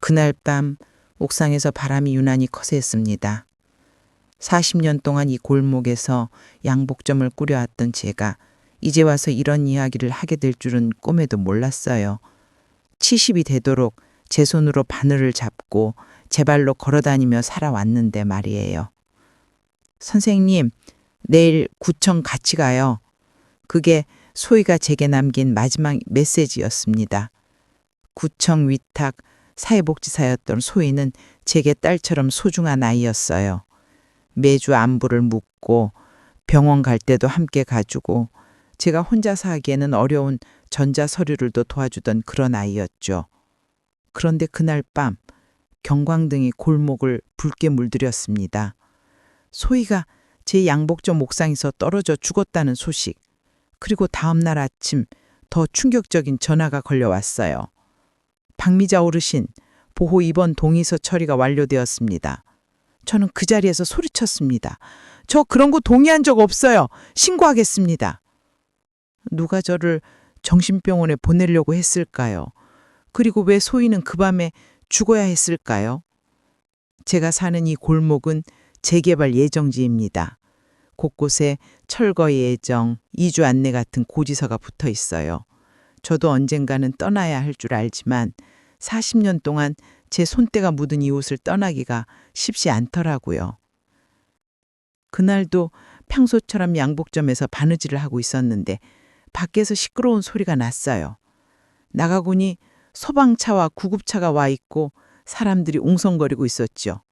그날 밤 옥상에서 바람이 유난히 거셌습니다. 40년 동안 이 골목에서 양복점을 꾸려왔던 제가 이제 와서 이런 이야기를 하게 될 줄은 꿈에도 몰랐어요. 70이 되도록 제 손으로 바늘을 잡고 제 발로 걸어다니며 살아왔는데 말이에요. 선생님, 내일 구청 같이 가요. 그게 소희가 제게 남긴 마지막 메시지였습니다. 구청 위탁 사회복지사였던 소희는 제게 딸처럼 소중한 아이였어요. 매주 안부를 묻고 병원 갈 때도 함께 가주고 제가 혼자서 하기에는 어려운 전자 서류를도 도와주던 그런 아이였죠. 그런데 그날 밤 경광등이 골목을 붉게 물들였습니다. 소희가 제 양복점 옥상에서 떨어져 죽었다는 소식, 그리고 다음 날 아침 더 충격적인 전화가 걸려왔어요. 박미자 어르신, 보호 입원 동의서 처리가 완료되었습니다. 저는 그 자리에서 소리쳤습니다. 저 그런 거 동의한 적 없어요. 신고하겠습니다. 누가 저를 정신병원에 보내려고 했을까요? 그리고 왜 소희는 그 밤에 죽어야 했을까요? 제가 사는 이 골목은 재개발 예정지입니다. 곳곳에 철거 예정, 이주 안내 같은 고지서가 붙어 있어요. 저도 언젠가는 떠나야 할 줄 알지만 40년 동안 제 손때가 묻은 이곳을 떠나기가 쉽지 않더라고요. 그날도 평소처럼 양복점에서 바느질을 하고 있었는데 밖에서 시끄러운 소리가 났어요. 나가보니 소방차와 구급차가 와 있고 사람들이 웅성거리고 있었죠.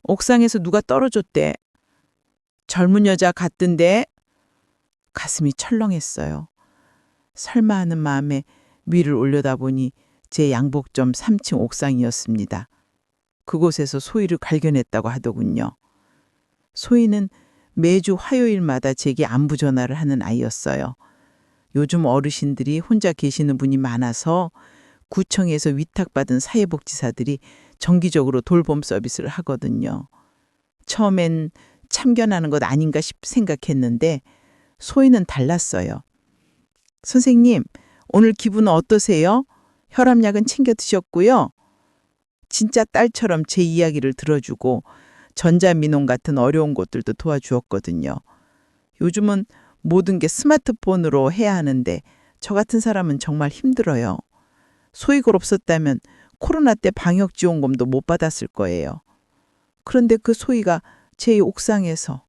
옥상에서 누가 떨어졌대. 젊은 여자 같던데. 가슴이 철렁했어요. 설마 하는 마음에 위를 올려다보니 제 양복점 3층 옥상이었습니다. 그곳에서 소희를 발견했다고 하더군요. 소희는 매주 화요일마다 제게 안부 전화를 하는 아이였어요. 요즘 어르신들이 혼자 계시는 분이 많아서 구청에서 위탁받은 사회복지사들이 정기적으로 돌봄 서비스를 하거든요. 처음엔 참견하는 것 아닌가 생각했는데 소희는 달랐어요. 선생님, 오늘 기분은 어떠세요? 혈압약은 챙겨 드셨고요. 진짜 딸처럼 제 이야기를 들어주고 전자민원 같은 어려운 것들도 도와주었거든요. 요즘은 모든 게 스마트폰으로 해야 하는데 저 같은 사람은 정말 힘들어요. 소희가 없었다면 코로나 때 방역지원금도 못 받았을 거예요. 그런데 그 소희가 제 옥상에서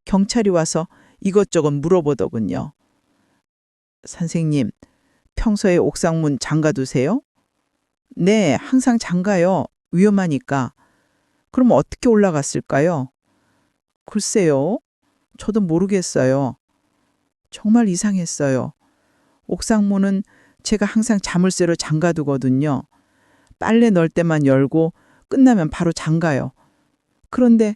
경찰이 와서 이것저것 물어보더군요. 선생님, 평소에 옥상문 잠가두세요? 네, 항상 잠가요. 위험하니까. 그럼 어떻게 올라갔을까요? 글쎄요. 저도 모르겠어요. 정말 이상했어요. 옥상문은 제가 항상 자물쇠로 잠가두거든요. 빨래 넣을 때만 열고 끝나면 바로 잠가요. 그런데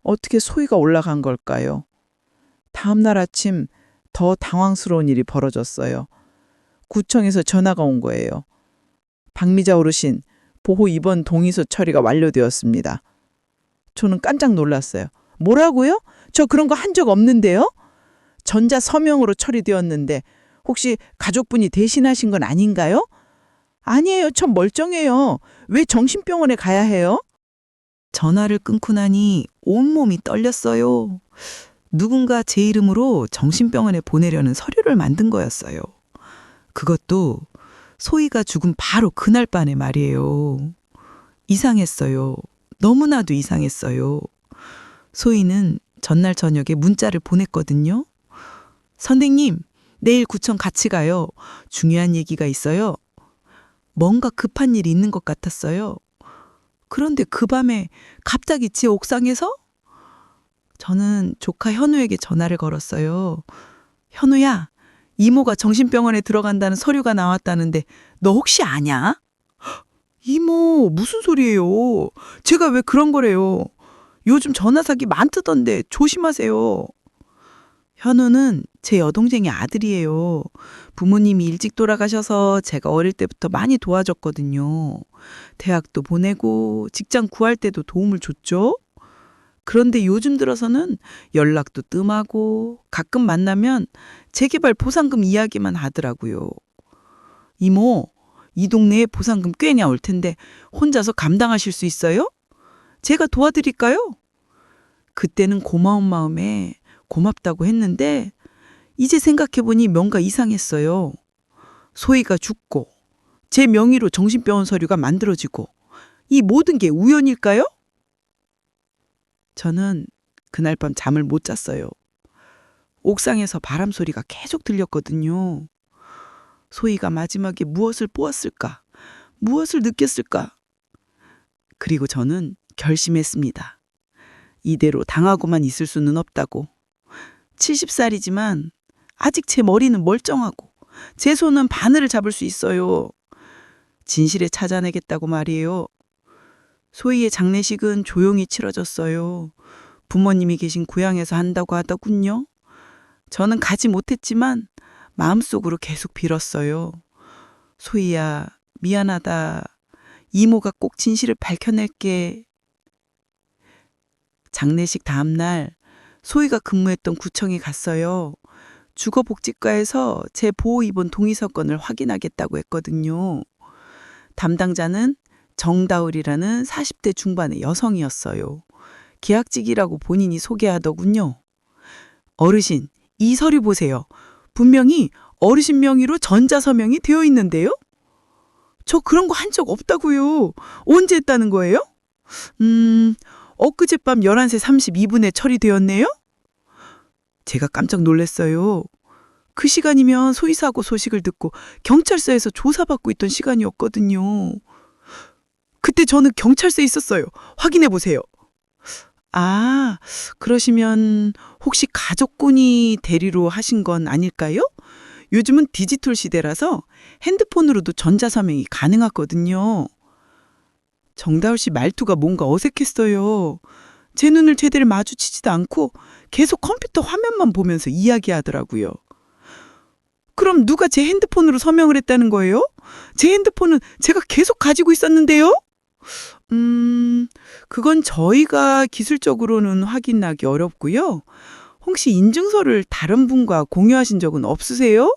어떻게 소희가 올라간 걸까요? 다음 날 아침 더 당황스러운 일이 벌어졌어요. 구청에서 전화가 온 거예요. 박미자 어르신, 보호 입원 동의서 처리가 완료되었습니다. 저는 깜짝 놀랐어요. 뭐라고요? 저 그런 거 한 적 없는데요? 전자 서명으로 처리되었는데 혹시 가족분이 대신하신 건 아닌가요? 아니에요. 전 멀쩡해요. 왜 정신병원에 가야 해요? 전화를 끊고 나니 온몸이 떨렸어요. 누군가 제 이름으로 정신병원에 보내려는 서류를 만든 거였어요. 그것도 소희가 죽은 바로 그날 밤에 말이에요. 이상했어요. 너무나도 이상했어요. 소희는 전날 저녁에 문자를 보냈거든요. 선생님, 내일 구청 같이 가요. 중요한 얘기가 있어요. 뭔가 급한 일이 있는 것 같았어요. 그런데 그 밤에 갑자기 제 옥상에서? 저는 조카 현우에게 전화를 걸었어요. 현우야, 이모가 정신병원에 들어간다는 서류가 나왔다는데 너 혹시 아냐? 이모, 무슨 소리예요? 제가 왜 그런 거래요? 요즘 전화 사기 많던데 조심하세요. 현우는 제 여동생의 아들이에요. 부모님이 일찍 돌아가셔서 제가 어릴 때부터 많이 도와줬거든요. 대학도 보내고 직장 구할 때도 도움을 줬죠. 그런데 요즘 들어서는 연락도 뜸하고 가끔 만나면 재개발 보상금 이야기만 하더라고요. 이모, 이 동네에 보상금 꽤냐 올 텐데 혼자서 감당하실 수 있어요? 제가 도와드릴까요? 그때는 고마운 마음에 고맙다고 했는데 이제 생각해보니 뭔가 이상했어요. 소희가 죽고 제 명의로 정신병원 서류가 만들어지고 이 모든 게 우연일까요? 저는 그날 밤 잠을 못 잤어요. 옥상에서 바람 소리가 계속 들렸거든요. 소희가 마지막에 무엇을 보았을까? 무엇을 느꼈을까? 그리고 저는 결심했습니다. 이대로 당하고만 있을 수는 없다고. 70살이지만 아직 제 머리는 멀쩡하고 제 손은 바늘을 잡을 수 있어요. 진실에 찾아내겠다고 말이에요. 소희의 장례식은 조용히 치러졌어요. 부모님이 계신 고향에서 한다고 하더군요. 저는 가지 못했지만 마음속으로 계속 빌었어요. 소희야, 미안하다. 이모가 꼭 진실을 밝혀낼게. 장례식 다음날 소희가 근무했던 구청에 갔어요. 주거복지과에서 제 보호 입원 동의서건을 확인하겠다고 했거든요. 담당자는 정다울이라는 40대 중반의 여성이었어요. 계약직이라고 본인이 소개하더군요. 어르신, 이 서류 보세요. 분명히 어르신 명의로 전자서명이 되어 있는데요? 저 그런 거 한 적 없다고요. 언제 했다는 거예요? 엊그젯밤 11시 32분에 처리되었네요? 제가 깜짝 놀랐어요. 그 시간이면 소희 사고 소식을 듣고 경찰서에서 조사받고 있던 시간이었거든요. 그때 저는 경찰서에 있었어요. 확인해 보세요. 아, 그러시면 혹시 가족분이 대리로 하신 건 아닐까요? 요즘은 디지털 시대라서 핸드폰으로도 전자서명이 가능하거든요. 정다울 씨 말투가 뭔가 어색했어요. 제 눈을 제대로 마주치지도 않고 계속 컴퓨터 화면만 보면서 이야기하더라고요. 그럼 누가 제 핸드폰으로 서명을 했다는 거예요? 제 핸드폰은 제가 계속 가지고 있었는데요? 그건 저희가 기술적으로는 확인하기 어렵고요. 혹시 인증서를 다른 분과 공유하신 적은 없으세요?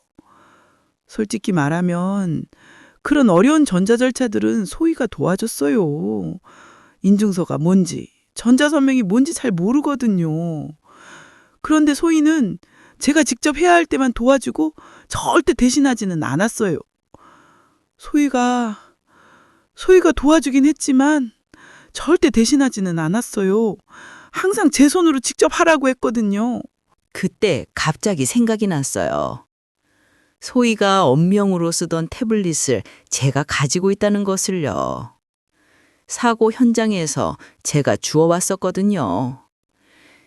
솔직히 말하면 그런 어려운 전자 절차들은 소희가 도와줬어요. 인증서가 뭔지, 전자서명이 뭔지 잘 모르거든요. 그런데 소희는 제가 직접 해야 할 때만 도와주고 절대 대신하지는 않았어요. 소희가 도와주긴 했지만 절대 대신하지는 않았어요. 항상 제 손으로 직접 하라고 했거든요. 그때 갑자기 생각이 났어요. 소희가 언명으로 쓰던 태블릿을 제가 가지고 있다는 것을요. 사고 현장에서 제가 주워왔었거든요.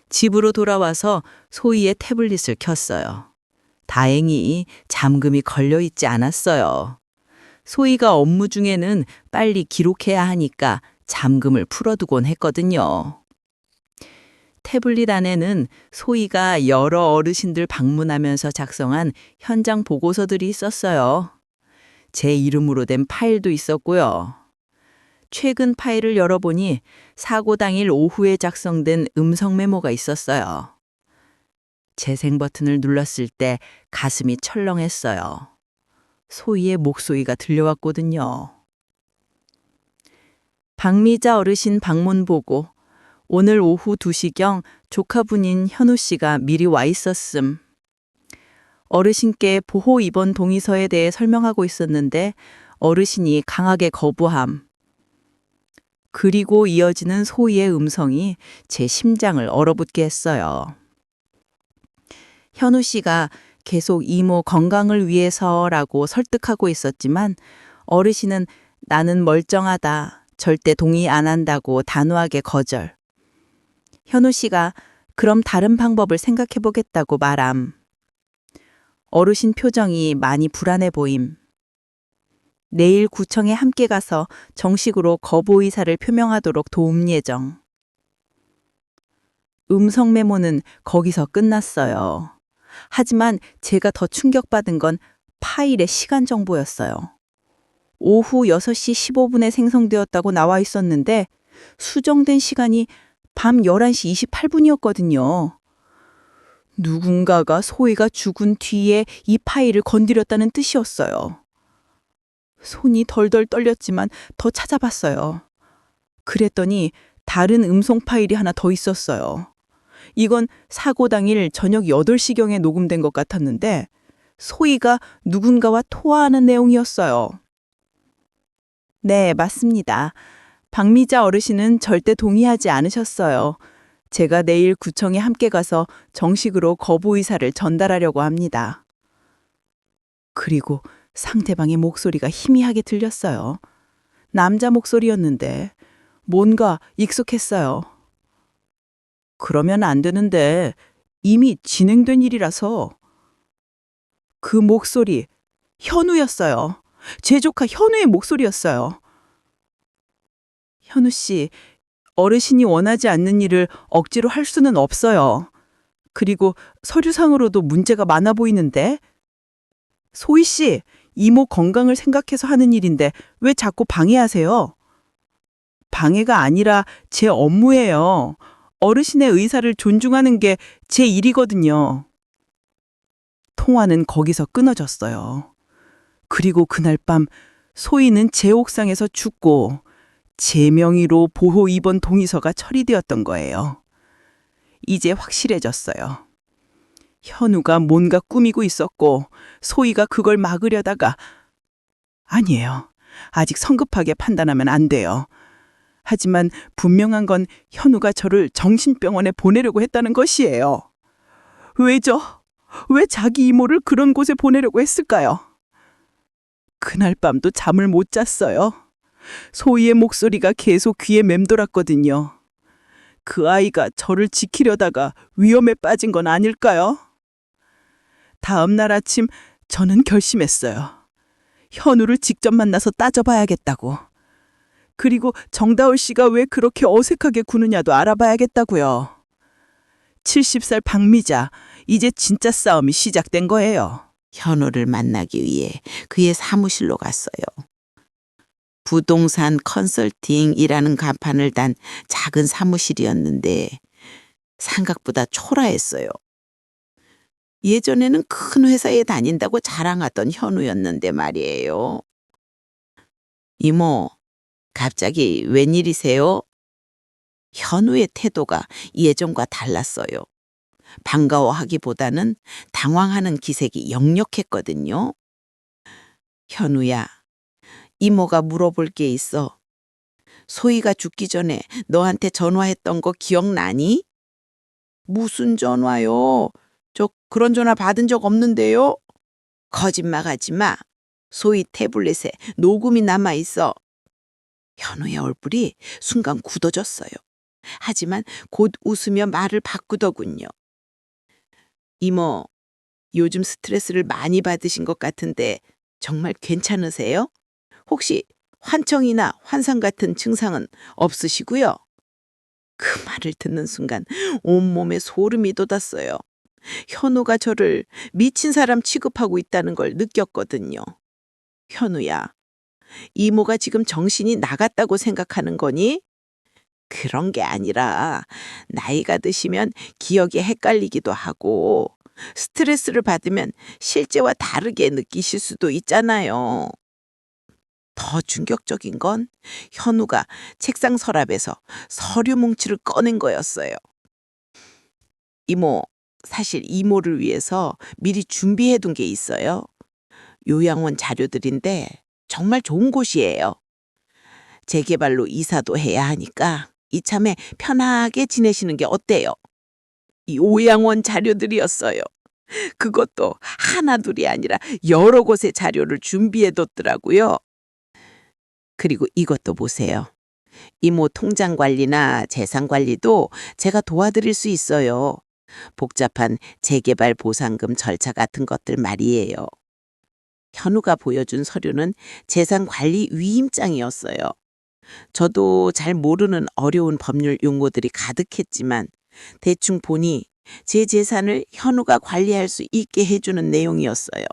집으로 돌아와서 소희의 태블릿을 켰어요. 다행히 잠금이 걸려 있지 않았어요. 소희가 업무 중에는 빨리 기록해야 하니까 잠금을 풀어두곤 했거든요. 태블릿 안에는 소희가 여러 어르신들 방문하면서 작성한 현장 보고서들이 있었어요. 제 이름으로 된 파일도 있었고요. 최근 파일을 열어보니 사고 당일 오후에 작성된 음성 메모가 있었어요. 재생 버튼을 눌렀을 때 가슴이 철렁했어요. 소희의 목소리가 들려왔거든요. 박미자 어르신 방문 보고 오늘 오후 2시경 조카분인 현우 씨가 미리 와 있었음. 어르신께 보호 입원 동의서에 대해 설명하고 있었는데 어르신이 강하게 거부함. 그리고 이어지는 소희의 음성이 제 심장을 얼어붙게 했어요. 현우 씨가 계속 이모 건강을 위해서라고 설득하고 있었지만 어르신은 나는 멀쩡하다, 절대 동의 안 한다고 단호하게 거절. 현우 씨가 그럼 다른 방법을 생각해 보겠다고 말함. 어르신 표정이 많이 불안해 보임. 내일 구청에 함께 가서 정식으로 거부 의사를 표명하도록 도움 예정. 음성 메모는 거기서 끝났어요. 하지만 제가 더 충격받은 건 파일의 시간 정보였어요. 오후 6시 15분에 생성되었다고 나와 있었는데 수정된 시간이 밤 11시 28분이었거든요. 누군가가 소희가 죽은 뒤에 이 파일을 건드렸다는 뜻이었어요. 손이 덜덜 떨렸지만 더 찾아봤어요. 그랬더니 다른 음성 파일이 하나 더 있었어요. 이건 사고 당일 저녁 8시경에 녹음된 것 같았는데 소희가 누군가와 통화하는 내용이었어요. 네, 맞습니다. 박미자 어르신은 절대 동의하지 않으셨어요. 제가 내일 구청에 함께 가서 정식으로 거부 의사를 전달하려고 합니다. 그리고 상대방의 목소리가 희미하게 들렸어요. 남자 목소리였는데 뭔가 익숙했어요. 그러면 안 되는데 이미 진행된 일이라서. 그 목소리, 현우였어요. 제 조카 현우의 목소리였어요. 현우 씨, 어르신이 원하지 않는 일을 억지로 할 수는 없어요. 그리고 서류상으로도 문제가 많아 보이는데. 소희 씨, 이모 건강을 생각해서 하는 일인데 왜 자꾸 방해하세요? 방해가 아니라 제 업무예요. 어르신의 의사를 존중하는 게 제 일이거든요. 통화는 거기서 끊어졌어요. 그리고 그날 밤 소희는 제 옥상에서 죽고 제 명의로 보호 입원 동의서가 처리되었던 거예요. 이제 확실해졌어요. 현우가 뭔가 꾸미고 있었고 소희가 그걸 막으려다가 아니에요. 아직 성급하게 판단하면 안 돼요. 하지만 분명한 건 현우가 저를 정신병원에 보내려고 했다는 것이에요. 왜죠? 왜 자기 이모를 그런 곳에 보내려고 했을까요? 그날 밤도 잠을 못 잤어요. 소희의 목소리가 계속 귀에 맴돌았거든요. 그 아이가 저를 지키려다가 위험에 빠진 건 아닐까요? 다음 날 아침 저는 결심했어요. 현우를 직접 만나서 따져봐야겠다고. 그리고 정다울 씨가 왜 그렇게 어색하게 구느냐도 알아봐야겠다고요. 70살 박미자, 이제 진짜 싸움이 시작된 거예요. 현우를 만나기 위해 그의 사무실로 갔어요. 부동산 컨설팅이라는 간판을 단 작은 사무실이었는데 생각보다 초라했어요. 예전에는 큰 회사에 다닌다고 자랑하던 현우였는데 말이에요. 이모, 갑자기 웬일이세요? 현우의 태도가 예전과 달랐어요. 반가워하기보다는 당황하는 기색이 역력했거든요. 현우야, 이모가 물어볼 게 있어. 소희가 죽기 전에 너한테 전화했던 거 기억나니? 무슨 전화요? 저 그런 전화 받은 적 없는데요? 거짓말하지 마. 소희 태블릿에 녹음이 남아있어. 현우의 얼굴이 순간 굳어졌어요. 하지만 곧 웃으며 말을 바꾸더군요. 이모, 요즘 스트레스를 많이 받으신 것 같은데 정말 괜찮으세요? 혹시 환청이나 환상 같은 증상은 없으시고요? 그 말을 듣는 순간 온몸에 소름이 돋았어요. 현우가 저를 미친 사람 취급하고 있다는 걸 느꼈거든요. 현우야, 이모가 지금 정신이 나갔다고 생각하는 거니? 그런 게 아니라 나이가 드시면 기억이 헷갈리기도 하고 스트레스를 받으면 실제와 다르게 느끼실 수도 있잖아요. 더 충격적인 건 현우가 책상 서랍에서 서류 뭉치를 꺼낸 거였어요. 이모, 사실 이모를 위해서 미리 준비해둔 게 있어요. 요양원 자료들인데 정말 좋은 곳이에요. 재개발로 이사도 해야 하니까 이참에 편하게 지내시는 게 어때요? 이 요양원 자료들이었어요. 그것도 하나둘이 아니라 여러 곳의 자료를 준비해뒀더라고요. 그리고 이것도 보세요. 이모 통장 관리나 재산 관리도 제가 도와드릴 수 있어요. 복잡한 재개발 보상금 절차 같은 것들 말이에요. 현우가 보여준 서류는 재산 관리 위임장이었어요. 저도 잘 모르는 어려운 법률 용어들이 가득했지만 대충 보니 제 재산을 현우가 관리할 수 있게 해주는 내용이었어요.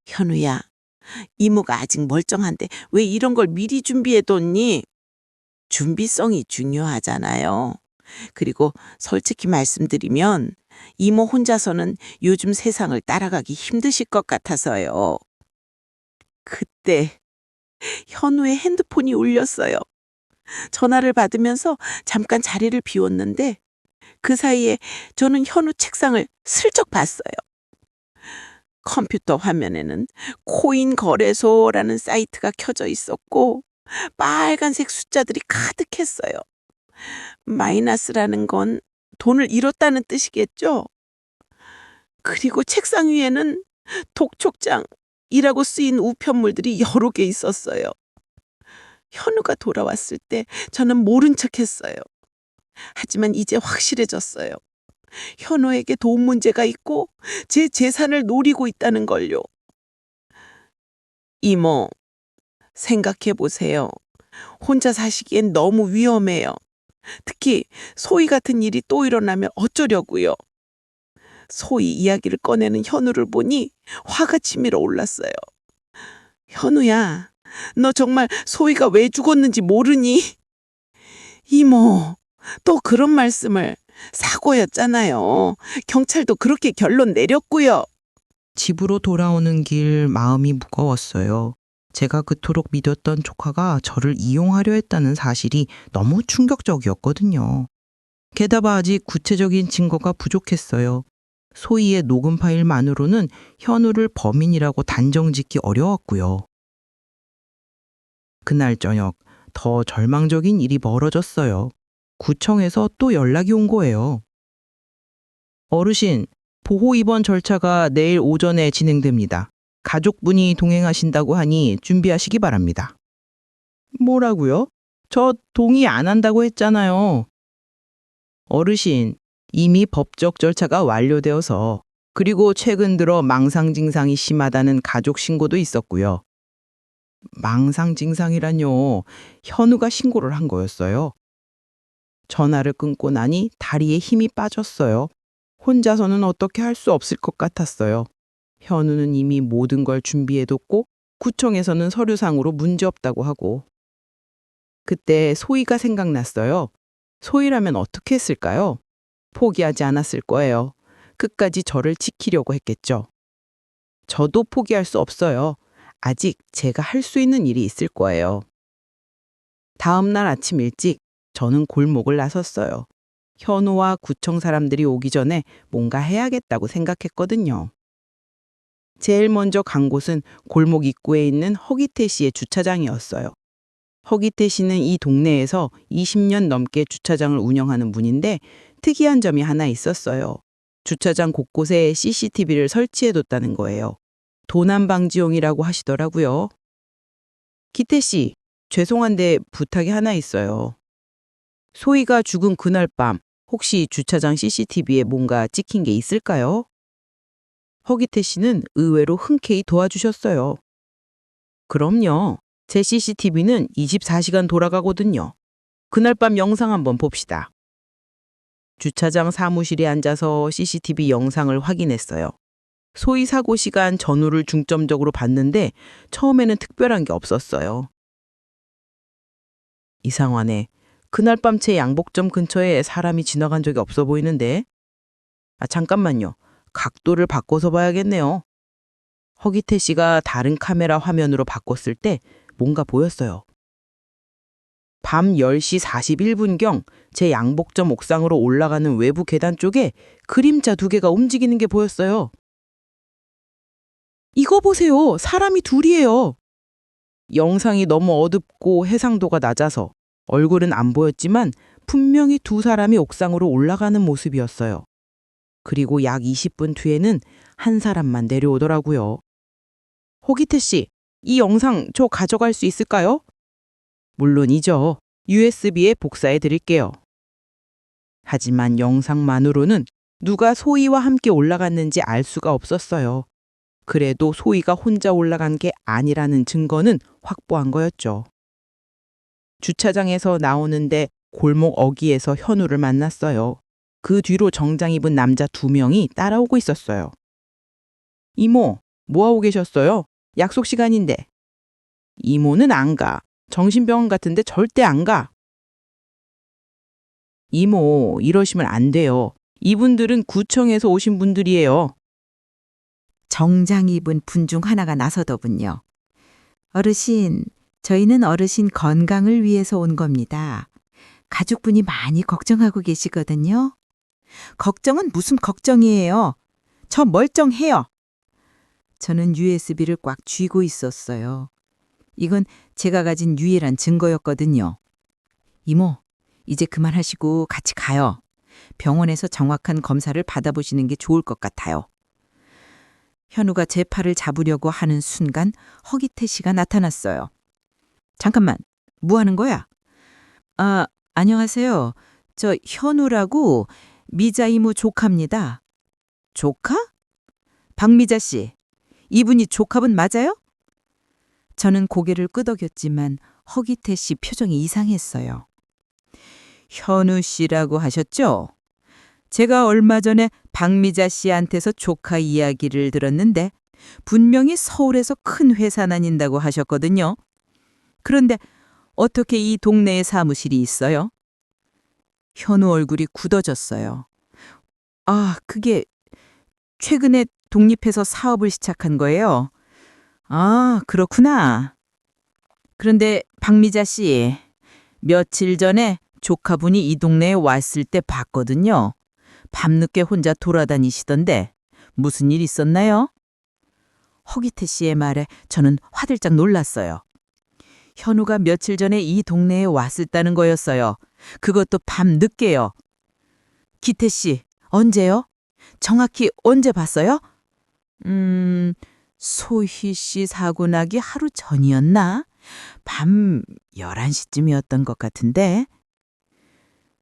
현우야, 이모가 아직 멀쩡한데 왜 이런 걸 미리 준비해뒀니? 준비성이 중요하잖아요. 그리고 솔직히 말씀드리면 이모 혼자서는 요즘 세상을 따라가기 힘드실 것 같아서요. 그때 현우의 핸드폰이 울렸어요. 전화를 받으면서 잠깐 자리를 비웠는데 그 사이에 저는 현우 책상을 슬쩍 봤어요. 컴퓨터 화면에는 코인 거래소라는 사이트가 켜져 있었고 빨간색 숫자들이 가득했어요. 마이너스라는 건 돈을 잃었다는 뜻이겠죠? 그리고 책상 위에는 독촉장이라고 쓰인 우편물들이 여러 개 있었어요. 현우가 돌아왔을 때 저는 모른 척했어요. 하지만 이제 확실해졌어요. 현우에게 돈 문제가 있고 제 재산을 노리고 있다는 걸요. 이모, 생각해 보세요. 혼자 사시기엔 너무 위험해요. 특히 소희 같은 일이 또 일어나면 어쩌려고요. 소희 이야기를 꺼내는 현우를 보니 화가 치밀어 올랐어요. 현우야, 너 정말 소희가 왜 죽었는지 모르니? 이모, 또 그런 말씀을. 사고였잖아요. 경찰도 그렇게 결론 내렸고요. 집으로 돌아오는 길 마음이 무거웠어요. 제가 그토록 믿었던 조카가 저를 이용하려 했다는 사실이 너무 충격적이었거든요. 게다가 아직 구체적인 증거가 부족했어요. 소희의 녹음 파일만으로는 현우를 범인이라고 단정짓기 어려웠고요. 그날 저녁 더 절망적인 일이 벌어졌어요. 구청에서 또 연락이 온 거예요. 어르신, 보호 입원 절차가 내일 오전에 진행됩니다. 가족분이 동행하신다고 하니 준비하시기 바랍니다. 뭐라고요? 저 동의 안 한다고 했잖아요. 어르신, 이미 법적 절차가 완료되어서 그리고 최근 들어 망상 증상이 심하다는 가족 신고도 있었고요. 망상 증상이란요. 현우가 신고를 한 거였어요. 전화를 끊고 나니 다리에 힘이 빠졌어요. 혼자서는 어떻게 할 수 없을 것 같았어요. 현우는 이미 모든 걸 준비해뒀고 구청에서는 서류상으로 문제없다고 하고. 그때 소희가 생각났어요. 소희라면 어떻게 했을까요? 포기하지 않았을 거예요. 끝까지 저를 지키려고 했겠죠. 저도 포기할 수 없어요. 아직 제가 할 수 있는 일이 있을 거예요. 다음 날 아침 일찍 저는 골목을 나섰어요. 현우와 구청 사람들이 오기 전에 뭔가 해야겠다고 생각했거든요. 제일 먼저 간 곳은 골목 입구에 있는 허기태 씨의 주차장이었어요. 허기태 씨는 이 동네에서 20년 넘게 주차장을 운영하는 분인데 특이한 점이 하나 있었어요. 주차장 곳곳에 CCTV를 설치해뒀다는 거예요. 도난 방지용이라고 하시더라고요. 기태 씨, 죄송한데 부탁이 하나 있어요. 소희가 죽은 그날 밤 혹시 주차장 CCTV에 뭔가 찍힌 게 있을까요? 허기태 씨는 의외로 흔쾌히 도와주셨어요. 그럼요. 제 CCTV는 24시간 돌아가거든요. 그날 밤 영상 한번 봅시다. 주차장 사무실에 앉아서 CCTV 영상을 확인했어요. 소희 사고 시간 전후를 중점적으로 봤는데 처음에는 특별한 게 없었어요. 이상하네. 그날 밤 제 양복점 근처에 사람이 지나간 적이 없어 보이는데. 잠깐만요. 각도를 바꿔서 봐야겠네요. 허기태 씨가 다른 카메라 화면으로 바꿨을 때 뭔가 보였어요. 밤 10시 41분경 제 양복점 옥상으로 올라가는 외부 계단 쪽에 그림자 2개가 움직이는 게 보였어요. 이거 보세요. 사람이 둘이에요. 영상이 너무 어둡고 해상도가 낮아서 얼굴은 안 보였지만 분명히 2사람이 옥상으로 올라가는 모습이었어요. 그리고 약 20분 뒤에는 한 사람만 내려오더라고요. 허기태 씨, 이 영상 저 가져갈 수 있을까요? 물론이죠. USB에 복사해 드릴게요. 하지만 영상만으로는 누가 소희와 함께 올라갔는지 알 수가 없었어요. 그래도 소희가 혼자 올라간 게 아니라는 증거는 확보한 거였죠. 주차장에서 나오는데 골목 어귀에서 현우를 만났어요. 그 뒤로 정장 입은 남자 2명이 따라오고 있었어요. 이모, 뭐하고 계셨어요? 약속 시간인데. 이모는 안 가. 정신병원 같은데 절대 안 가. 이모, 이러시면 안 돼요. 이분들은 구청에서 오신 분들이에요. 정장 입은 분 중 하나가 나서더군요. 어르신, 저희는 어르신 건강을 위해서 온 겁니다. 가족분이 많이 걱정하고 계시거든요. 걱정은 무슨 걱정이에요? 저 멀쩡해요. 저는 USB를 꽉 쥐고 있었어요. 이건 제가 가진 유일한 증거였거든요. 이모, 이제 그만하시고 같이 가요. 병원에서 정확한 검사를 받아보시는 게 좋을 것 같아요. 현우가 제 팔을 잡으려고 하는 순간 허기태 씨가 나타났어요. 잠깐만, 뭐 하는 거야? 아, 안녕하세요. 저 현우라고 미자 이모 조카입니다. 조카? 박미자 씨, 이분이 조카분 맞아요? 저는 고개를 끄덕였지만 허기태 씨 표정이 이상했어요. 현우 씨라고 하셨죠? 제가 얼마 전에 박미자 씨한테서 조카 이야기를 들었는데 분명히 서울에서 큰 회사 다닌다고 하셨거든요. 그런데 어떻게 이 동네에 사무실이 있어요? 현우 얼굴이 굳어졌어요. 아, 그게 최근에 독립해서 사업을 시작한 거예요. 아, 그렇구나. 그런데 박미자 씨, 며칠 전에 조카분이 이 동네에 왔을 때 봤거든요. 밤늦게 혼자 돌아다니시던데 무슨 일 있었나요? 허기태 씨의 말에 저는 화들짝 놀랐어요. 현우가 며칠 전에 이 동네에 왔었다는 거였어요. 그것도 밤늦게요. 기태 씨, 언제요? 정확히 언제 봤어요? 소희 씨 사고 나기 하루 전이었나? 밤 11시쯤이었던 것 같은데.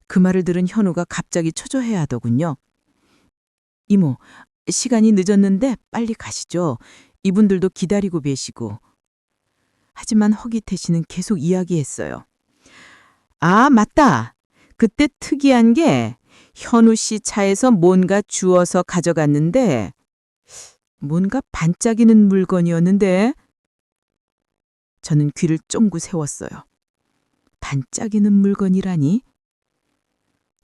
그 말을 들은 현우가 갑자기 초조해야 하더군요. 이모, 시간이 늦었는데 빨리 가시죠. 이분들도 기다리고 계시고. 하지만 허기태 씨는 계속 이야기했어요. 아, 맞다. 그때 특이한 게 현우 씨 차에서 뭔가 주워서 가져갔는데 뭔가 반짝이는 물건이었는데 저는 귀를 쫑긋 세웠어요. 반짝이는 물건이라니?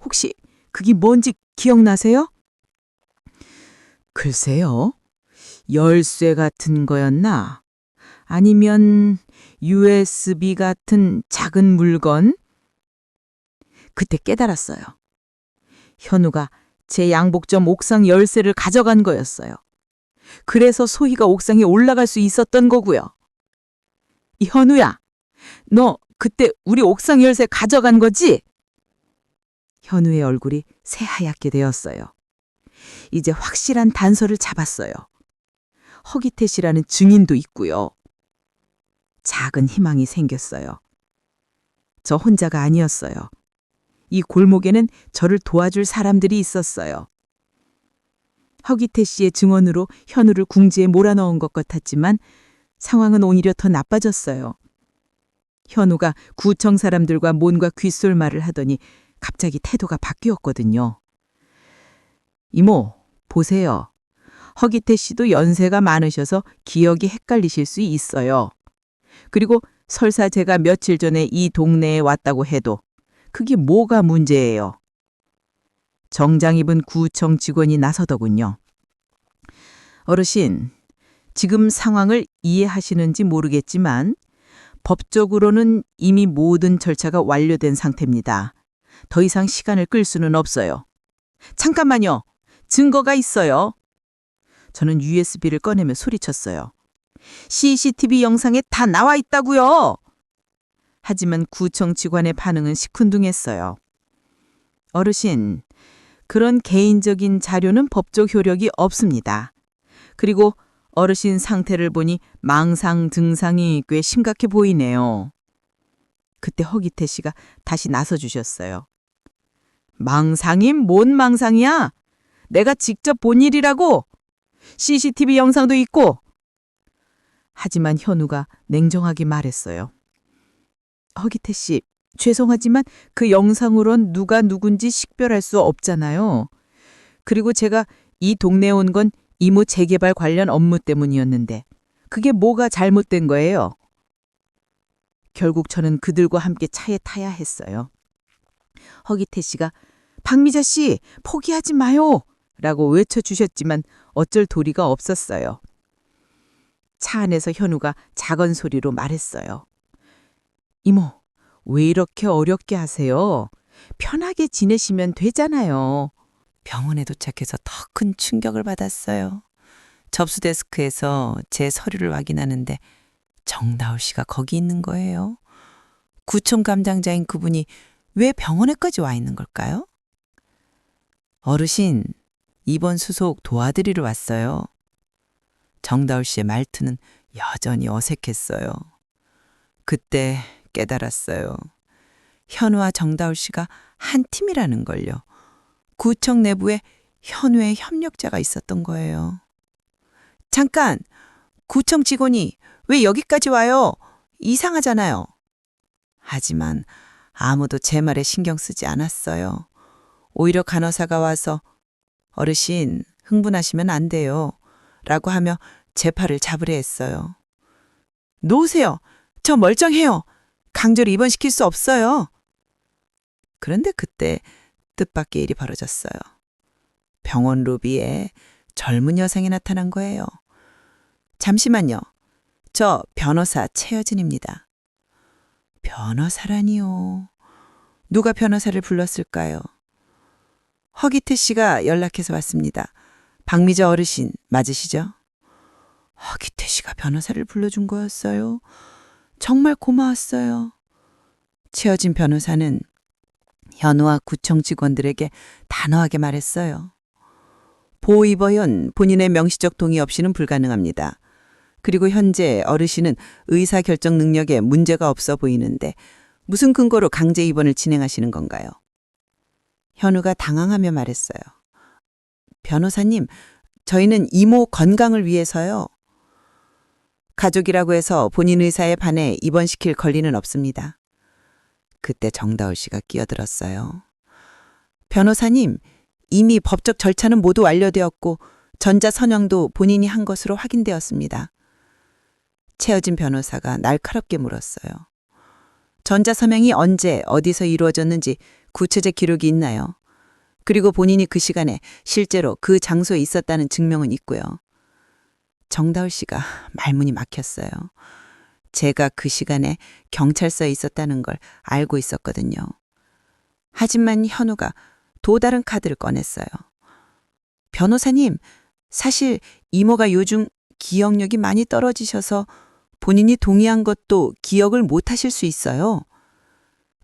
혹시 그게 뭔지 기억나세요? 글쎄요. 열쇠 같은 거였나? 아니면 USB 같은 작은 물건? 그때 깨달았어요. 현우가 제 양복점 옥상 열쇠를 가져간 거였어요. 그래서 소희가 옥상에 올라갈 수 있었던 거고요. 현우야, 너 그때 우리 옥상 열쇠 가져간 거지? 현우의 얼굴이 새하얗게 되었어요. 이제 확실한 단서를 잡았어요. 허기태 씨라는 증인도 있고요. 작은 희망이 생겼어요. 저 혼자가 아니었어요. 이 골목에는 저를 도와줄 사람들이 있었어요. 허기태 씨의 증언으로 현우를 궁지에 몰아넣은 것 같았지만 상황은 오히려 더 나빠졌어요. 현우가 구청 사람들과 뭔가 귓솔말을 하더니 갑자기 태도가 바뀌었거든요. 이모, 보세요. 허기태 씨도 연세가 많으셔서 기억이 헷갈리실 수 있어요. 그리고 설사 제가 며칠 전에 이 동네에 왔다고 해도 그게 뭐가 문제예요? 정장 입은 구청 직원이 나서더군요. 어르신, 지금 상황을 이해하시는지 모르겠지만 법적으로는 이미 모든 절차가 완료된 상태입니다. 더 이상 시간을 끌 수는 없어요. 잠깐만요. 증거가 있어요. 저는 USB를 꺼내며 소리쳤어요. CCTV 영상에 다 나와 있다고요. 하지만 구청 직원의 반응은 시큰둥했어요. 어르신, 그런 개인적인 자료는 법적 효력이 없습니다. 그리고 어르신 상태를 보니 망상 증상이 꽤 심각해 보이네요. 그때 허기태 씨가 다시 나서주셨어요. 망상이 뭔 망상이야? 내가 직접 본 일이라고. CCTV 영상도 있고. 하지만 현우가 냉정하게 말했어요. 허기태 씨, 죄송하지만 그 영상으론 누가 누군지 식별할 수 없잖아요. 그리고 제가 이 동네에 온 건 이모 재개발 관련 업무 때문이었는데 그게 뭐가 잘못된 거예요? 결국 저는 그들과 함께 차에 타야 했어요. 허기태 씨가 박미자 씨 포기하지 마요 라고 외쳐주셨지만 어쩔 도리가 없었어요. 차 안에서 현우가 작은 소리로 말했어요. 이모, 왜 이렇게 어렵게 하세요? 편하게 지내시면 되잖아요. 병원에 도착해서 더 큰 충격을 받았어요. 접수 데스크에서 제 서류를 확인하는데 정다울 씨가 거기 있는 거예요. 구청 감장자인 그분이 왜 병원에까지 와 있는 걸까요? 어르신, 입원 수속 도와드리러 왔어요. 정다울 씨의 말투는 여전히 어색했어요. 그때 깨달았어요. 현우와 정다울 씨가 한 팀이라는 걸요. 구청 내부에 현우의 협력자가 있었던 거예요. 잠깐! 구청 직원이 왜 여기까지 와요? 이상하잖아요. 하지만 아무도 제 말에 신경 쓰지 않았어요. 오히려 간호사가 와서 어르신, 흥분하시면 안 돼요. 라고 하며 제 팔을 잡으려 했어요. 놓으세요. 저 멀쩡해요. 강제로 입원시킬 수 없어요. 그런데 그때 뜻밖의 일이 벌어졌어요. 병원 로비에 젊은 여성이 나타난 거예요. 잠시만요. 저 변호사 최여진입니다. 변호사라니요. 누가 변호사를 불렀을까요? 허기태 씨가 연락해서 왔습니다. 박미자 어르신 맞으시죠? 허기태 씨가 변호사를 불러준 거였어요. 정말 고마웠어요. 최여진 변호사는 현우와 구청 직원들에게 단호하게 말했어요. 보호 입원은 본인의 명시적 동의 없이는 불가능합니다. 그리고 현재 어르신은 의사결정 능력에 문제가 없어 보이는데 무슨 근거로 강제 입원을 진행하시는 건가요? 현우가 당황하며 말했어요. 변호사님, 저희는 이모 건강을 위해서요. 가족이라고 해서 본인 의사에 반해 입원시킬 권리는 없습니다. 그때 정다울 씨가 끼어들었어요. 변호사님, 이미 법적 절차는 모두 완료되었고 전자서명도 본인이 한 것으로 확인되었습니다. 최여진 변호사가 날카롭게 물었어요. 전자서명이 언제 어디서 이루어졌는지 구체적 기록이 있나요? 그리고 본인이 그 시간에 실제로 그 장소에 있었다는 증명은 있고요. 정다울 씨가 말문이 막혔어요. 제가 그 시간에 경찰서에 있었다는 걸 알고 있었거든요. 하지만 현우가 또 다른 카드를 꺼냈어요. 변호사님, 사실 이모가 요즘 기억력이 많이 떨어지셔서 본인이 동의한 것도 기억을 못 하실 수 있어요.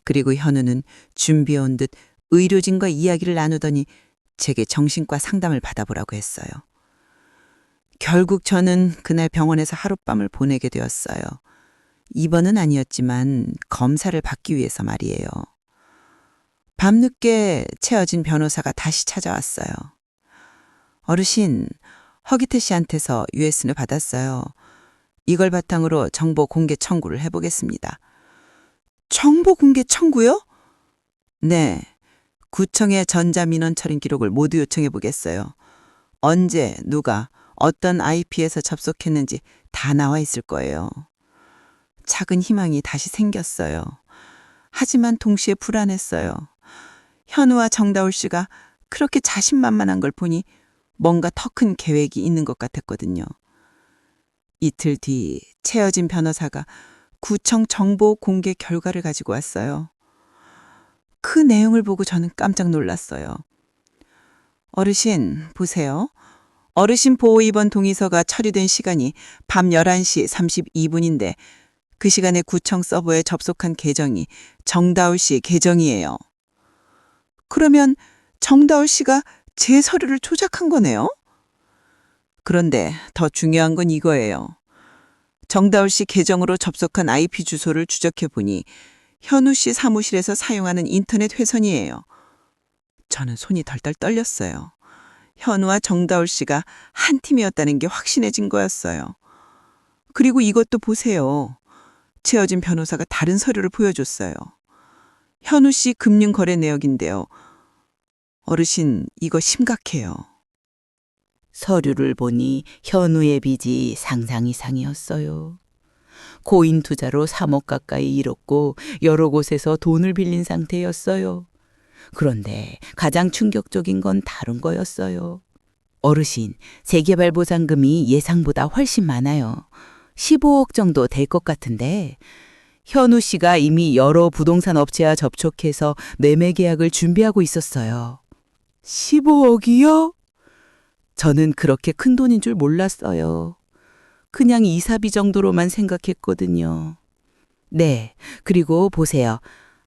그리고 현우는 준비해온 듯 의료진과 이야기를 나누더니 제게 정신과 상담을 받아보라고 했어요. 결국 저는 그날 병원에서 하룻밤을 보내게 되었어요. 입원은 아니었지만 검사를 받기 위해서 말이에요. 밤늦게 채어진 변호사가 다시 찾아왔어요. 어르신, 허기태 씨한테서 US는 받았어요. 이걸 바탕으로 정보 공개 청구를 해보겠습니다. 정보 공개 청구요? 네. 구청의 전자민원 처리 기록을 모두 요청해 보겠어요. 언제, 누가, 어떤 IP에서 접속했는지 다 나와 있을 거예요. 작은 희망이 다시 생겼어요. 하지만 동시에 불안했어요. 현우와 정다울 씨가 그렇게 자신만만한 걸 보니 뭔가 더 큰 계획이 있는 것 같았거든요. 이틀 뒤 채여진 변호사가 구청 정보 공개 결과를 가지고 왔어요. 그 내용을 보고 저는 깜짝 놀랐어요. 어르신, 보세요. 어르신 보호 입원 동의서가 처리된 시간이 밤 11시 32분인데 그 시간에 구청 서버에 접속한 계정이 정다울 씨 계정이에요. 그러면 정다울 씨가 제 서류를 조작한 거네요? 그런데 더 중요한 건 이거예요. 정다울 씨 계정으로 접속한 IP 주소를 추적해 보니 현우 씨 사무실에서 사용하는 인터넷 회선이에요. 저는 손이 덜덜 떨렸어요. 현우와 정다울 씨가 한 팀이었다는 게 확신해진 거였어요. 그리고 이것도 보세요. 채어진 변호사가 다른 서류를 보여줬어요. 현우 씨 금융거래 내역인데요. 어르신, 이거 심각해요. 서류를 보니 현우의 빚이 상상 이상이었어요. 고인 투자로 3억 가까이 잃었고 여러 곳에서 돈을 빌린 상태였어요. 그런데 가장 충격적인 건 다른 거였어요. 어르신, 재개발 보상금이 예상보다 훨씬 많아요. 15억 정도 될 것 같은데 현우 씨가 이미 여러 부동산 업체와 접촉해서 매매 계약을 준비하고 있었어요. 15억이요? 저는 그렇게 큰 돈인 줄 몰랐어요. 그냥 이사비 정도로만 생각했거든요. 네, 그리고 보세요.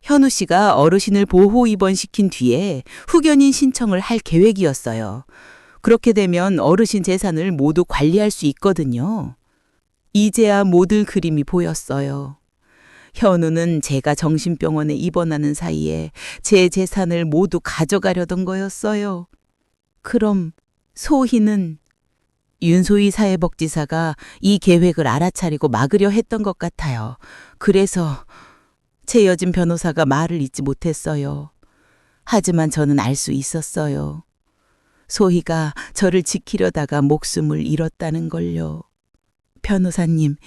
현우 씨가 어르신을 보호 입원시킨 뒤에 후견인 신청을 할 계획이었어요. 그렇게 되면 어르신 재산을 모두 관리할 수 있거든요. 이제야 모든 그림이 보였어요. 현우는 제가 정신병원에 입원하는 사이에 제 재산을 모두 가져가려던 거였어요. 그럼 소희는 윤소희 사회복지사가 이 계획을 알아차리고 막으려 했던 것 같아요. 그래서 최여진 변호사가 말을 잇지 못했어요. 하지만 저는 알 수 있었어요. 소희가 저를 지키려다가 목숨을 잃었다는 걸요. 변호사님,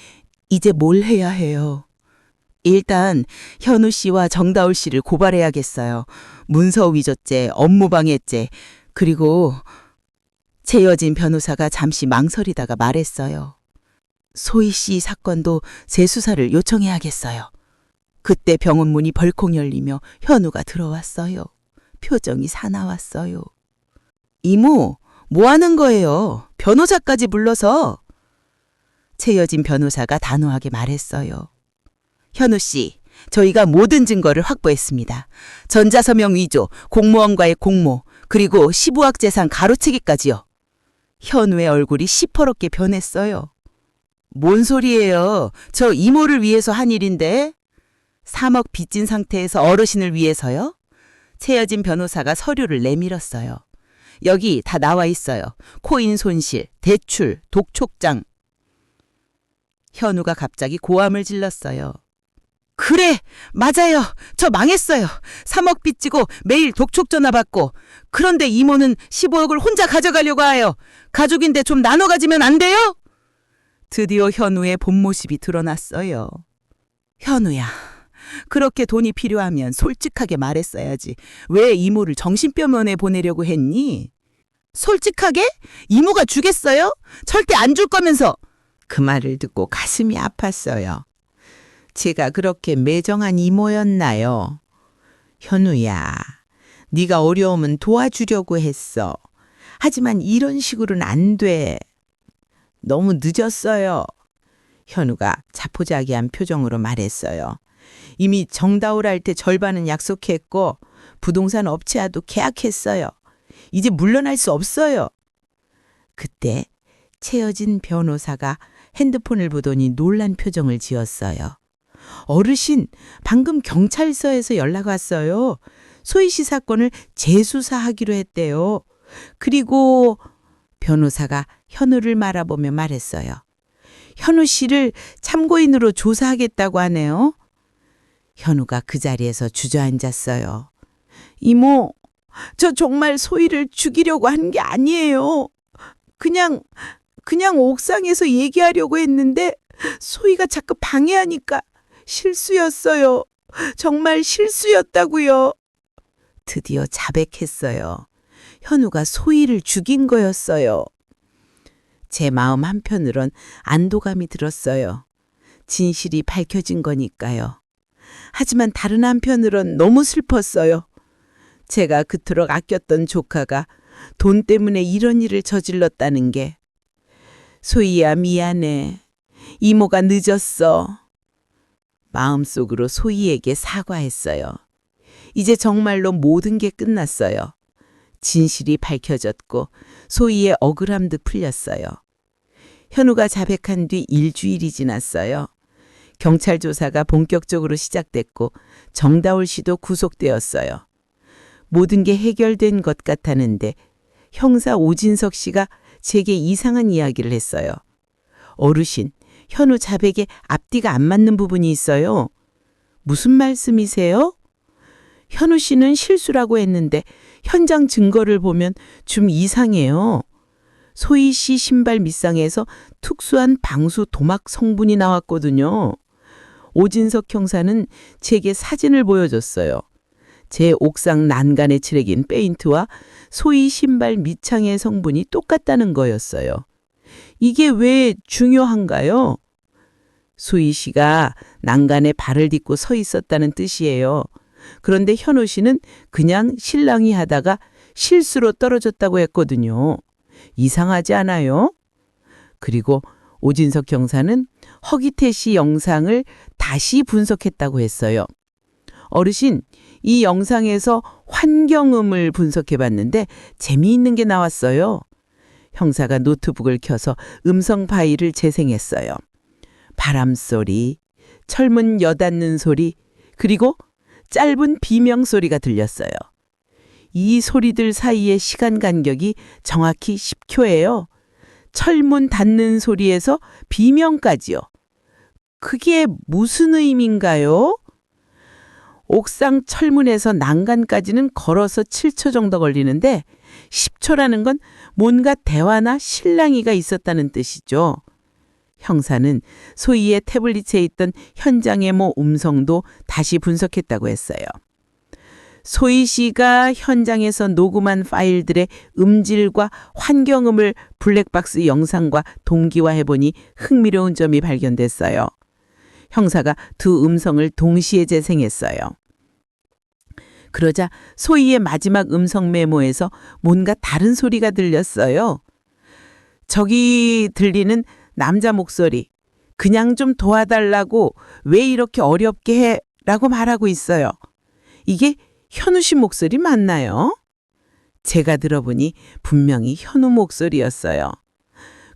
이제 뭘 해야 해요? 일단 현우 씨와 정다울 씨를 고발해야겠어요. 문서 위조죄, 업무방해죄, 그리고 최여진 변호사가 잠시 망설이다가 말했어요. 소희 씨 사건도 재수사를 요청해야겠어요. 그때 병원 문이 벌컥 열리며 현우가 들어왔어요. 표정이 사나웠어요. 이모, 뭐 하는 거예요? 변호사까지 불러서. 최여진 변호사가 단호하게 말했어요. 현우 씨, 저희가 모든 증거를 확보했습니다. 전자서명 위조, 공무원과의 공모, 그리고 15억 재산 가로채기까지요. 현우의 얼굴이 시퍼렇게 변했어요. 뭔 소리예요? 저 이모를 위해서 한 일인데? 3억 빚진 상태에서 어르신을 위해서요? 최여진 변호사가 서류를 내밀었어요. 여기 다 나와 있어요. 코인 손실, 대출, 독촉장. 현우가 갑자기 고함을 질렀어요. 그래, 맞아요. 저 망했어요. 3억 빚지고 매일 독촉 전화 받고. 그런데 이모는 15억을 혼자 가져가려고 해요. 가족인데 좀 나눠 가지면 안 돼요? 드디어 현우의 본 모습이 드러났어요. 현우야, 그렇게 돈이 필요하면 솔직하게 말했어야지. 왜 이모를 정신병원에 보내려고 했니? 솔직하게? 이모가 주겠어요? 절대 안 줄 거면서. 그 말을 듣고 가슴이 아팠어요. 제가 그렇게 매정한 이모였나요? 현우야, 네가 어려우면 도와주려고 했어. 하지만 이런 식으로는 안 돼. 너무 늦었어요. 현우가 자포자기한 표정으로 말했어요. 이미 정다울 할 때 절반은 약속했고 부동산 업체와도 계약했어요. 이제 물러날 수 없어요. 그때 최여진 변호사가 핸드폰을 보더니 놀란 표정을 지었어요. 어르신, 방금 경찰서에서 연락 왔어요. 소희 씨 사건을 재수사하기로 했대요. 그리고 변호사가 현우를 말아보며 말했어요. 현우 씨를 참고인으로 조사하겠다고 하네요. 현우가 그 자리에서 주저앉았어요. 이모, 저 정말 소희를 죽이려고 한 게 아니에요. 그냥 옥상에서 얘기하려고 했는데 소희가 자꾸 방해하니까 실수였어요. 정말 실수였다고요. 드디어 자백했어요. 현우가 소희를 죽인 거였어요. 제 마음 한편으론 안도감이 들었어요. 진실이 밝혀진 거니까요. 하지만 다른 한편으론 너무 슬펐어요. 제가 그토록 아꼈던 조카가 돈 때문에 이런 일을 저질렀다는 게. 소희야, 미안해. 이모가 늦었어. 마음속으로 소희에게 사과했어요. 이제 정말로 모든 게 끝났어요. 진실이 밝혀졌고 소희의 억울함도 풀렸어요. 현우가 자백한 뒤 일주일이 지났어요. 경찰 조사가 본격적으로 시작됐고 정다울 씨도 구속되었어요. 모든 게 해결된 것 같았는데 형사 오진석 씨가 제게 이상한 이야기를 했어요. 어르신, 현우 자백에 앞뒤가 안 맞는 부분이 있어요. 무슨 말씀이세요? 현우 씨는 실수라고 했는데 현장 증거를 보면 좀 이상해요. 소희 씨 신발 밑상에서 특수한 방수 도막 성분이 나왔거든요. 오진석 형사는 제게 사진을 보여줬어요. 제 옥상 난간에 칠해긴 페인트와 소희 신발 밑창의 성분이 똑같다는 거였어요. 이게 왜 중요한가요? 소희 씨가 난간에 발을 딛고 서 있었다는 뜻이에요. 그런데 현우 씨는 그냥 실랑이 하다가 실수로 떨어졌다고 했거든요. 이상하지 않아요? 그리고 오진석 형사는 허기태 씨 영상을 다시 분석했다고 했어요. 어르신, 이 영상에서 환경음을 분석해 봤는데 재미있는 게 나왔어요. 형사가 노트북을 켜서 음성 파일을 재생했어요. 바람소리, 철문 여닫는 소리, 그리고 짧은 비명 소리가 들렸어요. 이 소리들 사이의 시간 간격이 정확히 10초예요. 철문 닫는 소리에서 비명까지요. 그게 무슨 의미인가요? 옥상 철문에서 난간까지는 걸어서 7초 정도 걸리는데 10초라는 건 뭔가 대화나 실랑이가 있었다는 뜻이죠. 형사는 소희의 태블릿에 있던 현장 메모 음성도 다시 분석했다고 했어요. 소희 씨가 현장에서 녹음한 파일들의 음질과 환경음을 블랙박스 영상과 동기화해보니 흥미로운 점이 발견됐어요. 형사가 두 음성을 동시에 재생했어요. 그러자 소희의 마지막 음성 메모에서 뭔가 다른 소리가 들렸어요. 저기 들리는 남자 목소리, 그냥 좀 도와달라고 왜 이렇게 어렵게 해? 라고 말하고 있어요. 이게 현우 씨 목소리 맞나요? 제가 들어보니 분명히 현우 목소리였어요.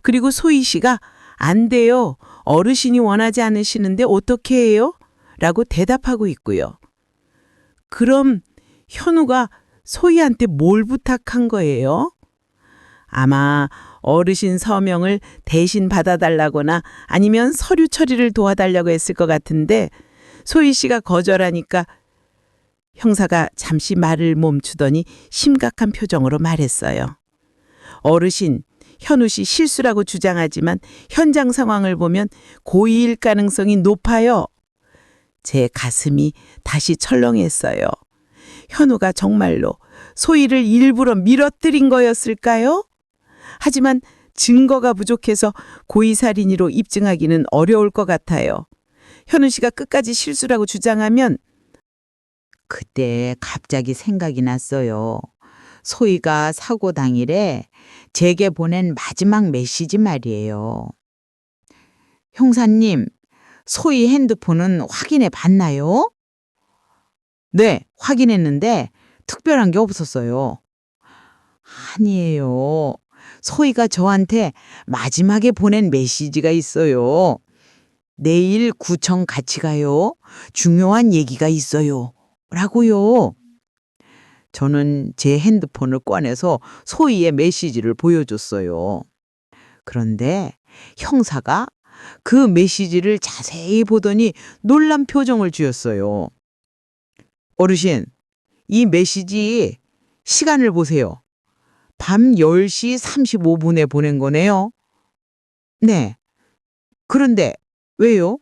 그리고 소희 씨가 안 돼요. 어르신이 원하지 않으시는데 어떻게 해요? 라고 대답하고 있고요. 그럼 현우가 소희한테 뭘 부탁한 거예요? 아마 어르신 서명을 대신 받아달라거나 아니면 서류 처리를 도와달라고 했을 것 같은데 소희 씨가 거절하니까 형사가 잠시 말을 멈추더니 심각한 표정으로 말했어요. 어르신, 현우 씨 실수라고 주장하지만 현장 상황을 보면 고의일 가능성이 높아요. 제 가슴이 다시 철렁했어요. 현우가 정말로 소희를 일부러 밀어뜨린 거였을까요? 하지만 증거가 부족해서 고의살인으로 입증하기는 어려울 것 같아요. 현우 씨가 끝까지 실수라고 주장하면 그때 갑자기 생각이 났어요. 소희가 사고 당일에 제게 보낸 마지막 메시지 말이에요. 형사님, 소희 핸드폰은 확인해 봤나요? 네, 확인했는데 특별한 게 없었어요. 아니에요. 소희가 저한테 마지막에 보낸 메시지가 있어요. 내일 구청 같이 가요. 중요한 얘기가 있어요. 라고요. 저는 제 핸드폰을 꺼내서 소희의 메시지를 보여줬어요. 그런데 형사가 그 메시지를 자세히 보더니 놀란 표정을 지었어요. 어르신, 이 메시지 시간을 보세요. 밤 10시 35분에 보낸 거네요. 네. 그런데 왜요?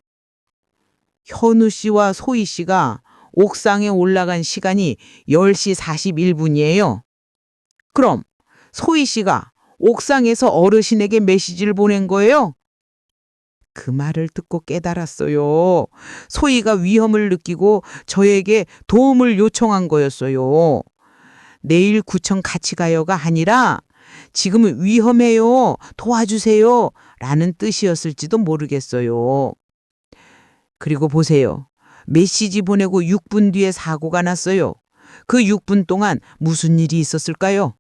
현우 씨와 소희 씨가 옥상에 올라간 시간이 10시 41분이에요. 그럼 소희 씨가 옥상에서 어르신에게 메시지를 보낸 거예요? 그 말을 듣고 깨달았어요. 소희가 위험을 느끼고 저에게 도움을 요청한 거였어요. 내일 구청 같이 가요가 아니라 지금 위험해요. 도와주세요. 라는 뜻이었을지도 모르겠어요. 그리고 보세요. 메시지 보내고 6분 뒤에 사고가 났어요. 그 6분 동안 무슨 일이 있었을까요?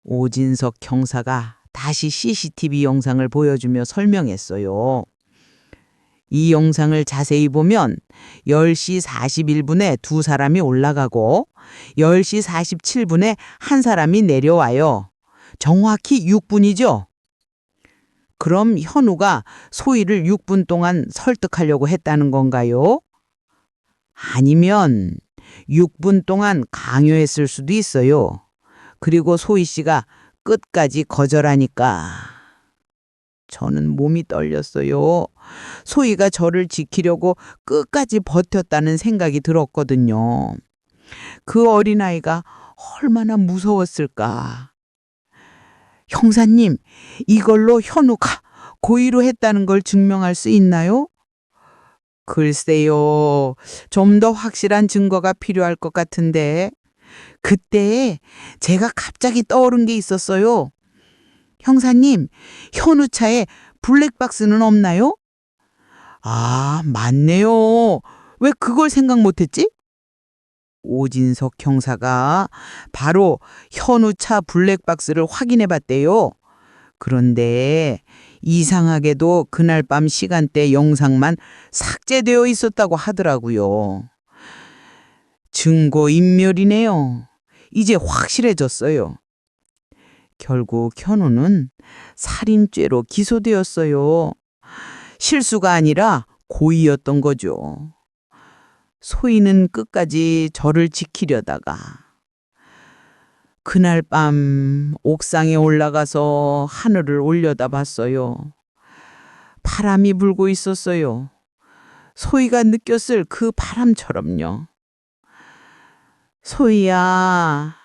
오진석 형사가 다시 CCTV 영상을 보여주며 설명했어요. 이 영상을 자세히 보면 10시 41분에 두 사람이 올라가고 10시 47분에 한 사람이 내려와요. 정확히 6분이죠? 그럼 현우가 소희를 6분 동안 설득하려고 했다는 건가요? 아니면 6분 동안 강요했을 수도 있어요. 그리고 소희 씨가 끝까지 거절하니까. 저는 몸이 떨렸어요. 소희가 저를 지키려고 끝까지 버텼다는 생각이 들었거든요. 그 어린아이가 얼마나 무서웠을까. 형사님, 이걸로 현우가 고의로 했다는 걸 증명할 수 있나요? 글쎄요, 좀 더 확실한 증거가 필요할 것 같은데. 그때 제가 갑자기 떠오른 게 있었어요. 형사님, 현우차에 블랙박스는 없나요? 아, 맞네요. 왜 그걸 생각 못했지? 오진석 형사가 바로 현우차 블랙박스를 확인해 봤대요. 그런데 이상하게도 그날 밤 시간대 영상만 삭제되어 있었다고 하더라고요. 증거 인멸이네요. 이제 확실해졌어요. 결국 현우는 살인죄로 기소되었어요. 실수가 아니라 고의였던 거죠. 소희는 끝까지 저를 지키려다가 그날 밤 옥상에 올라가서 하늘을 올려다봤어요. 바람이 불고 있었어요. 소희가 느꼈을 그 바람처럼요. 소희야,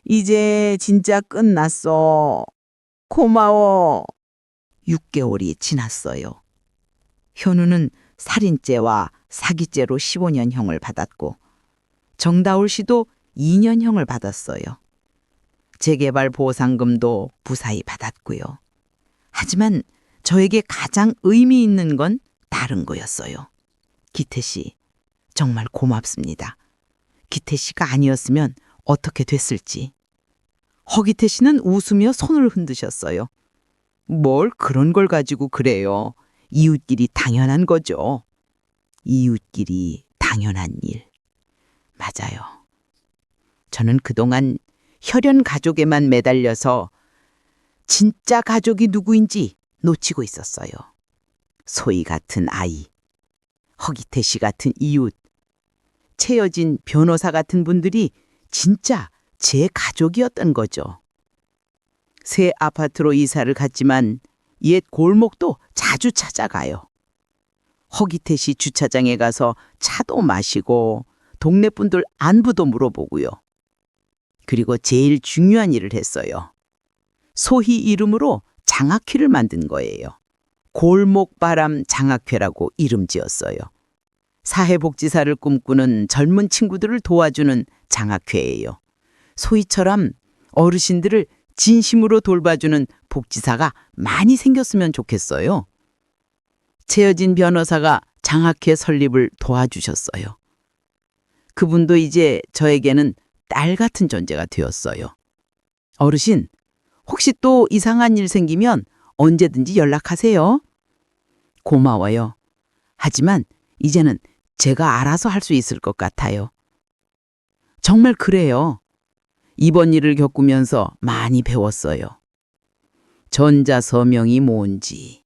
이제 진짜 끝났어. 고마워. 6개월이 지났어요. 현우는 살인죄와 사기죄로 15년형을 받았고 정다울 씨도 2년형을 받았어요. 재개발 보상금도 무사히 받았고요. 하지만 저에게 가장 의미 있는 건 다른 거였어요. 기태 씨, 정말 고맙습니다. 기태 씨가 아니었으면 어떻게 됐을지. 허기태 씨는 웃으며 손을 흔드셨어요. 뭘 그런 걸 가지고 그래요. 이웃끼리 당연한 거죠. 이웃끼리 당연한 일. 맞아요. 저는 그동안 혈연 가족에만 매달려서 진짜 가족이 누구인지 놓치고 있었어요. 소희 같은 아이, 허기태 씨 같은 이웃, 채여진 변호사 같은 분들이 진짜 제 가족이었던 거죠. 새 아파트로 이사를 갔지만 옛 골목도 자주 찾아가요. 허기태 씨 주차장에 가서 차도 마시고 동네 분들 안부도 물어보고요. 그리고 제일 중요한 일을 했어요. 소희 이름으로 장학회를 만든 거예요. 골목바람 장학회라고 이름 지었어요. 사회복지사를 꿈꾸는 젊은 친구들을 도와주는 장학회예요. 소희처럼 어르신들을 진심으로 돌봐주는 복지사가 많이 생겼으면 좋겠어요. 채여진 변호사가 장학회 설립을 도와주셨어요. 그분도 이제 저에게는 딸 같은 존재가 되었어요. 어르신, 혹시 또 이상한 일 생기면 언제든지 연락하세요. 고마워요. 하지만 이제는 제가 알아서 할 수 있을 것 같아요. 정말 그래요. 이번 일을 겪으면서 많이 배웠어요. 전자서명이 뭔지,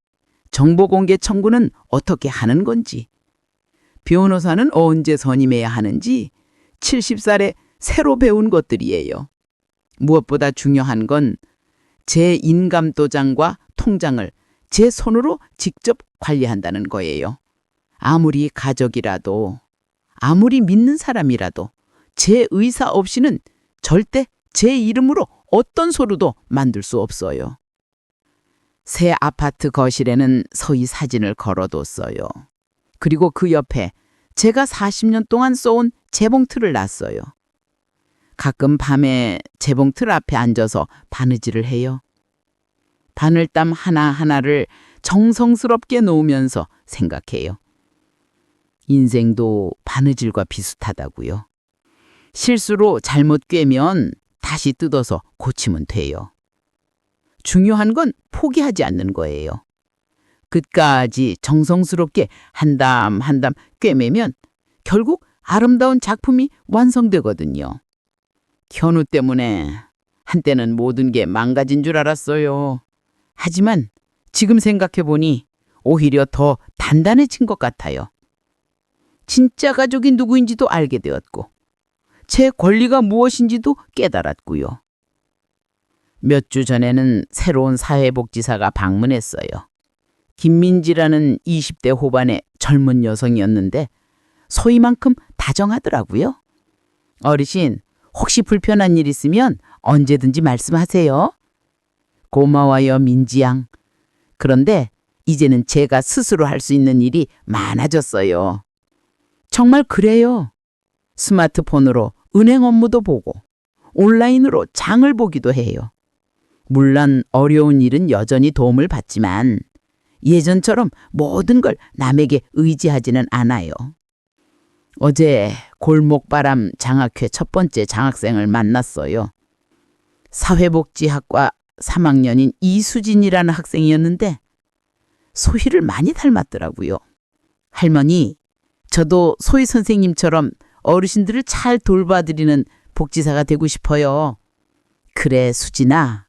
정보공개 청구는 어떻게 하는 건지, 변호사는 언제 선임해야 하는지 70살에 새로 배운 것들이에요. 무엇보다 중요한 건 제 인감도장과 통장을 제 손으로 직접 관리한다는 거예요. 아무리 가족이라도, 아무리 믿는 사람이라도 제 의사 없이는 절대 제 이름으로 어떤 서류도 만들 수 없어요. 새 아파트 거실에는 소희 사진을 걸어뒀어요. 그리고 그 옆에 제가 40년 동안 써온 재봉틀을 놨어요. 가끔 밤에 재봉틀 앞에 앉아서 바느질을 해요. 바늘땀 하나하나를 정성스럽게 놓으면서 생각해요. 인생도 바느질과 비슷하다고요. 실수로 잘못 꿰면 다시 뜯어서 고치면 돼요. 중요한 건 포기하지 않는 거예요. 끝까지 정성스럽게 한 땀 한 땀 꿰매면 결국 아름다운 작품이 완성되거든요. 현우 때문에 한때는 모든 게 망가진 줄 알았어요. 하지만 지금 생각해보니 오히려 더 단단해진 것 같아요. 진짜 가족이 누구인지도 알게 되었고 제 권리가 무엇인지도 깨달았고요. 몇 주 전에는 새로운 사회복지사가 방문했어요. 김민지라는 20대 후반의 젊은 여성이었는데 소희만큼 다정하더라고요. 어르신, 혹시 불편한 일 있으면 언제든지 말씀하세요. 고마워요, 민지양. 그런데 이제는 제가 스스로 할 수 있는 일이 많아졌어요. 정말 그래요. 스마트폰으로 은행 업무도 보고 온라인으로 장을 보기도 해요. 물론 어려운 일은 여전히 도움을 받지만 예전처럼 모든 걸 남에게 의지하지는 않아요. 어제 골목바람 장학회 첫 번째 장학생을 만났어요. 사회복지학과 3학년인 이수진이라는 학생이었는데 소희를 많이 닮았더라고요. 할머니, 저도 소희 선생님처럼 어르신들을 잘 돌봐드리는 복지사가 되고 싶어요. 그래, 수진아.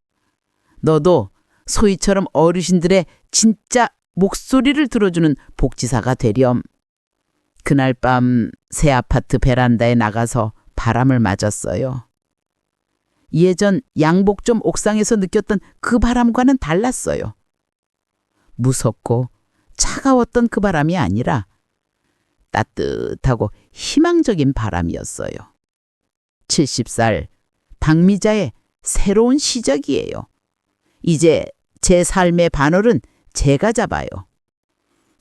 너도 소희처럼 어르신들의 진짜 목소리를 들어주는 복지사가 되렴. 그날 밤 새 아파트 베란다에 나가서 바람을 맞았어요. 예전 양복점 옥상에서 느꼈던 그 바람과는 달랐어요. 무섭고 차가웠던 그 바람이 아니라 따뜻하고 희망적인 바람이었어요. 70살 박미자의 새로운 시작이에요. 이제 제 삶의 반월은 제가 잡아요.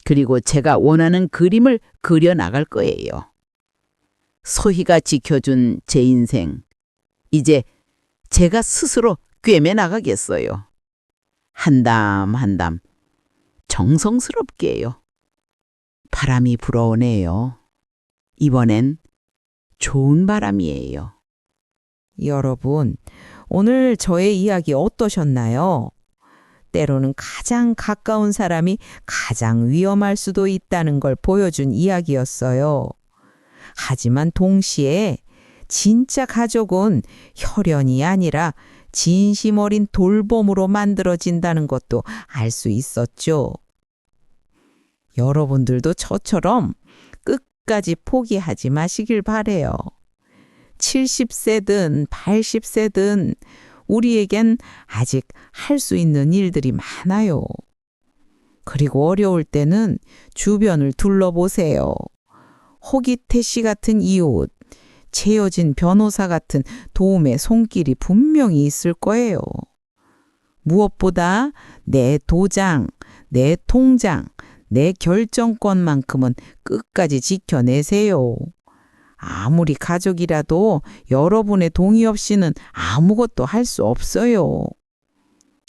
그리고 제가 원하는 그림을 그려나갈 거예요. 소희가 지켜준 제 인생, 이제 제가 스스로 꿰매 나가겠어요. 한 담 한 담 정성스럽게요. 바람이 불어오네요. 이번엔 좋은 바람이에요. 여러분, 오늘 저의 이야기 어떠셨나요? 때로는 가장 가까운 사람이 가장 위험할 수도 있다는 걸 보여준 이야기였어요. 하지만 동시에 진짜 가족은 혈연이 아니라 진심 어린 돌봄으로 만들어진다는 것도 알 수 있었죠. 여러분들도 저처럼 끝까지 포기하지 마시길 바래요. 70세든 80세든 우리에겐 아직 할 수 있는 일들이 많아요. 그리고 어려울 때는 주변을 둘러보세요. 호기태 씨 같은 이웃, 최여진 변호사 같은 도움의 손길이 분명히 있을 거예요. 무엇보다 내 도장, 내 통장, 내 결정권만큼은 끝까지 지켜내세요. 아무리 가족이라도 여러분의 동의 없이는 아무것도 할 수 없어요.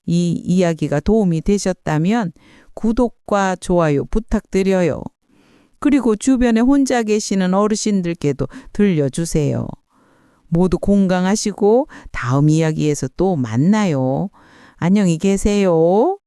이 이야기가 도움이 되셨다면 구독과 좋아요 부탁드려요. 그리고 주변에 혼자 계시는 어르신들께도 들려주세요. 모두 건강하시고 다음 이야기에서 또 만나요. 안녕히 계세요.